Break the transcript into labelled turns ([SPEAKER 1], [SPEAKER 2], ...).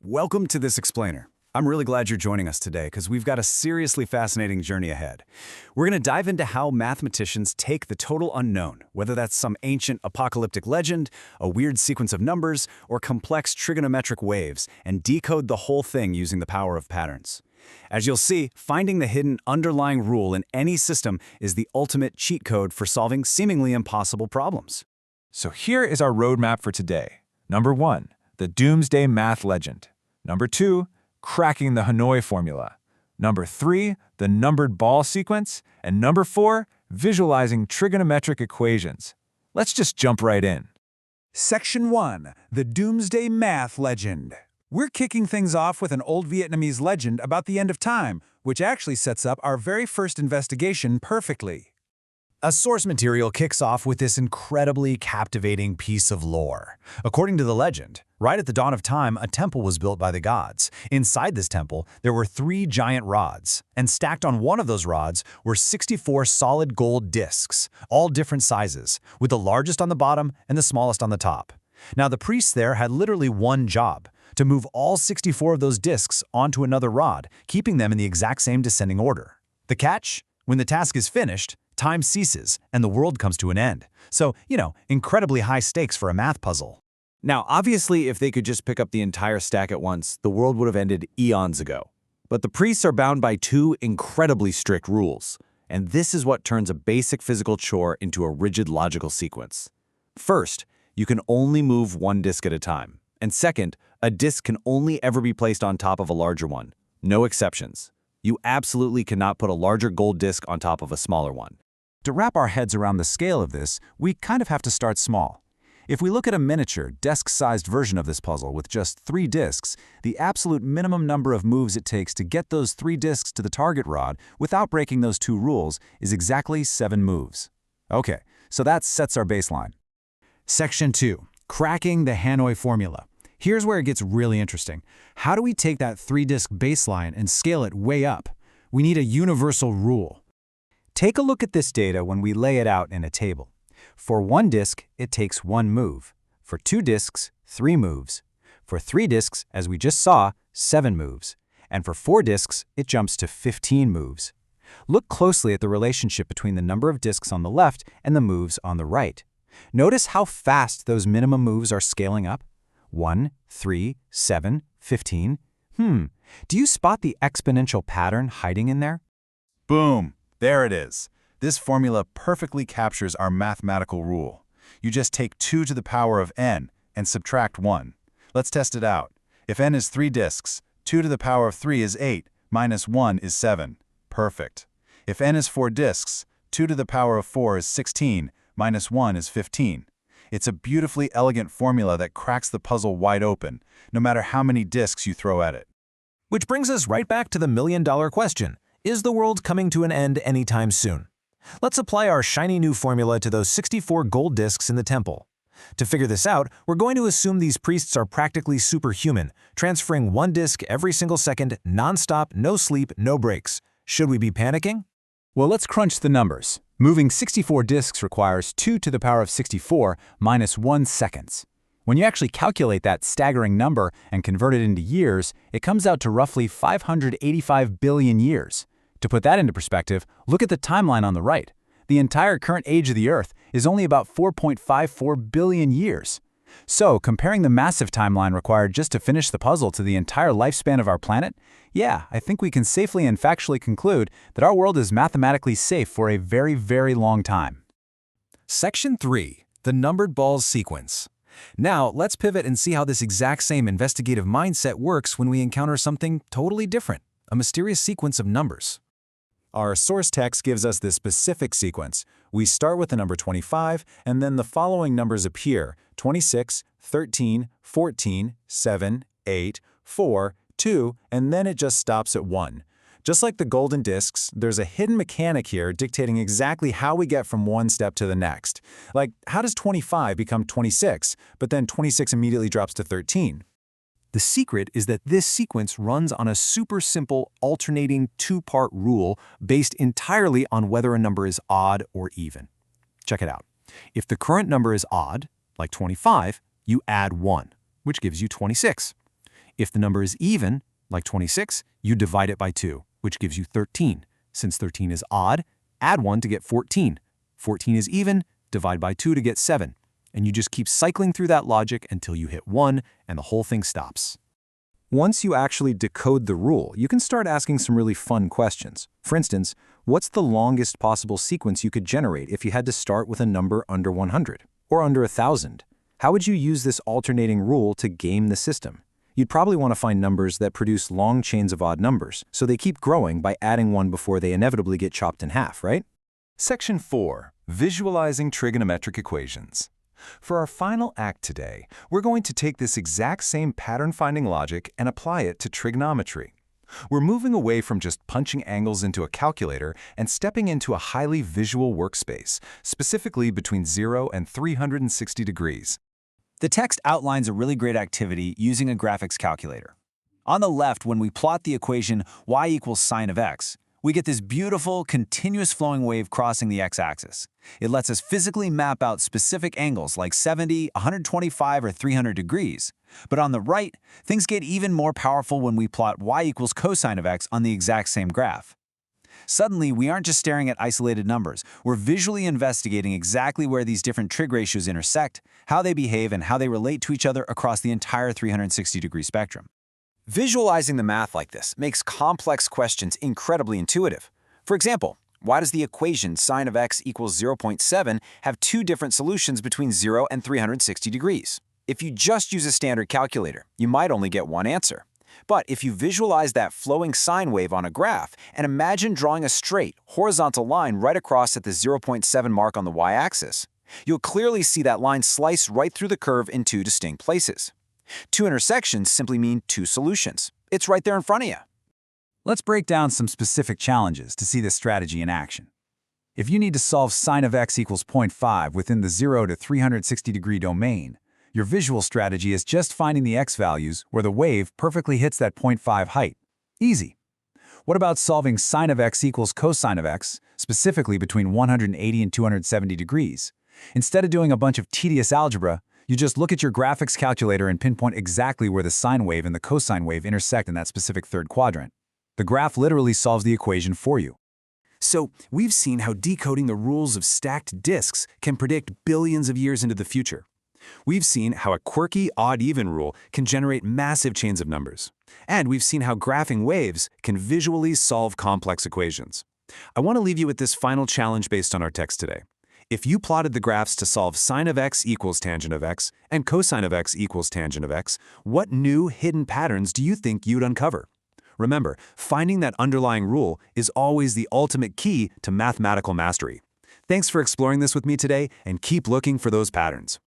[SPEAKER 1] Welcome to This Explainer. I'm really glad you're joining us today because we've got a seriously fascinating journey ahead. We're going to dive into how mathematicians take the total unknown, whether that's some ancient apocalyptic legend, a weird sequence of numbers, or complex trigonometric waves, and decode the whole thing using the power of patterns. As you'll see, finding the hidden underlying rule in any system is the ultimate cheat code for solving seemingly impossible problems.
[SPEAKER 2] So here is our roadmap for today. Number 1, the Doomsday Math Legend. Number 2, cracking the Hanoi formula. Number 3, the numbered ball sequence. And number 4, visualizing trigonometric equations. Let's just jump right in.
[SPEAKER 3] Section 1, the Doomsday Math Legend. We're kicking things off with an old Vietnamese legend about the end of time, which actually sets up our very first investigation perfectly.
[SPEAKER 4] A source material kicks off with this incredibly captivating piece of lore. According to the legend, right at the dawn of time, a temple was built by the gods. Inside this temple, there were 3 giant rods, and stacked on one of those rods were 64 solid gold discs, all different sizes, with the largest on the bottom and the smallest on the top. Now, the priests there had literally one job: to move all 64 of those discs onto another rod, keeping them in the exact same descending order. The catch? When the task is finished, time ceases and the world comes to an end. So, incredibly high stakes for a math puzzle.
[SPEAKER 5] Now, obviously, if they could just pick up the entire stack at once, the world would have ended eons ago. But the priests are bound by 2 incredibly strict rules, and this is what turns a basic physical chore into a rigid logical sequence. First, you can only move one disk at a time. And second, a disk can only ever be placed on top of a larger one. No exceptions. You absolutely cannot put a larger gold disk on top of a smaller one.
[SPEAKER 3] To wrap our heads around the scale of this, we kind of have to start small. If we look at a miniature, desk-sized version of this puzzle with just 3 discs, the absolute minimum number of moves it takes to get those 3 discs to the target rod without breaking those 2 rules is exactly 7 moves. Okay, so that sets our baseline. Section 2, cracking the Hanoi formula. Here's where it gets really interesting. How do we take that 3-disc baseline and scale it way up? We need a universal rule. Take a look at this data when we lay it out in a table. For 1 disk, it takes 1 move. For 2 disks, 3 moves. For 3 disks, as we just saw, 7 moves. And for 4 disks, it jumps to 15 moves. Look closely at the relationship between the number of disks on the left and the moves on the right. Notice how fast those minimum moves are scaling up. 1, 3, 7, 15. Do you spot the exponential pattern hiding in there?
[SPEAKER 2] Boom! There it is. This formula perfectly captures our mathematical rule. You just take 2 to the power of n and subtract 1. Let's test it out. If n is 3 disks, 2 to the power of 3 is 8, minus 1 is 7. Perfect. If n is 4 disks, 2 to the power of 4 is 16, minus 1 is 15. It's a beautifully elegant formula that cracks the puzzle wide open, no matter how many disks you throw at it.
[SPEAKER 4] Which brings us right back to the million-dollar question. Is the world coming to an end anytime soon? Let's apply our shiny new formula to those 64 gold discs in the temple. To figure this out, we're going to assume these priests are practically superhuman, transferring 1 disc every single second, non-stop, no sleep, no breaks. Should we be panicking?
[SPEAKER 3] Well, let's crunch the numbers. Moving 64 disks requires 2 to the power of 64 minus 1 seconds. When you actually calculate that staggering number and convert it into years, it comes out to roughly 585 billion years. To put that into perspective, look at the timeline on the right. The entire current age of the Earth is only about 4.54 billion years. So, comparing the massive timeline required just to finish the puzzle to the entire lifespan of our planet, yeah, I think we can safely and factually conclude that our world is mathematically safe for a very, very long time.
[SPEAKER 4] Section 3, the numbered balls sequence. Now, let's pivot and see how this exact same investigative mindset works when we encounter something totally different, a mysterious sequence of numbers. Our source text gives us this specific sequence. We start with the number 25, and then the following numbers appear: 26, 13, 14, 7, 8, 4, 2, and then it just stops at 1. Just like the golden discs, there's a hidden mechanic here dictating exactly how we get from one step to the next. Like, how does 25 become 26, but then 26 immediately drops to 13? The secret is that this sequence runs on a super simple alternating 2-part rule based entirely on whether a number is odd or even. Check it out. If the current number is odd, like 25, you add 1, which gives you 26. If the number is even, like 26, you divide it by 2, which gives you 13. Since 13 is odd, add 1 to get 14. 14 is even, divide by 2 to get 7. And you just keep cycling through that logic until you hit 1 and the whole thing stops. Once you actually decode the rule, you can start asking some really fun questions. For instance, what's the longest possible sequence you could generate if you had to start with a number under 100 or under 1,000? How would you use this alternating rule to game the system? You'd probably want to find numbers that produce long chains of odd numbers, so they keep growing by adding one before they inevitably get chopped in half, right?
[SPEAKER 3] Section 4. Visualizing trigonometric equations. For our final act today, we're going to take this exact same pattern-finding logic and apply it to trigonometry. We're moving away from just punching angles into a calculator and stepping into a highly visual workspace, specifically between 0 and 360 degrees.
[SPEAKER 1] The text outlines a really great activity using a graphics calculator. On the left, when we plot the equation y equals sine of x, we get this beautiful, continuous flowing wave crossing the x-axis. It lets us physically map out specific angles like 70, 125, or 300 degrees. But on the right, things get even more powerful when we plot y equals cosine of x on the exact same graph. Suddenly, we aren't just staring at isolated numbers. We're visually investigating exactly where these different trig ratios intersect, how they behave, and how they relate to each other across the entire 360-degree spectrum. Visualizing the math like this makes complex questions incredibly intuitive. For example, why does the equation sine of x equals 0.7 have two different solutions between 0 and 360 degrees? If you just use a standard calculator, you might only get one answer. But if you visualize that flowing sine wave on a graph and imagine drawing a straight, horizontal line right across at the 0.7 mark on the y-axis, you'll clearly see that line slice right through the curve in two distinct places. Two intersections simply mean two solutions. It's right there in front of you.
[SPEAKER 3] Let's break down some specific challenges to see this strategy in action. If you need to solve sine of x equals 0.5 within the 0 to 360 degree domain, your visual strategy is just finding the x values where the wave perfectly hits that 0.5 height. Easy. What about solving sine of x equals cosine of x, specifically between 180 and 270 degrees? Instead of doing a bunch of tedious algebra, you just look at your graphics calculator and pinpoint exactly where the sine wave and the cosine wave intersect in that specific third quadrant. The graph literally solves the equation for you.
[SPEAKER 4] So, we've seen how decoding the rules of stacked disks can predict billions of years into the future. We've seen how a quirky odd-even rule can generate massive chains of numbers. And we've seen how graphing waves can visually solve complex equations. I want to leave you with this final challenge based on our text today. If you plotted the graphs to solve sine of x equals tangent of x and cosine of x equals tangent of x, what new hidden patterns do you think you'd uncover? Remember, finding that underlying rule is always the ultimate key to mathematical mastery. Thanks for exploring this with me today, and keep looking for those patterns.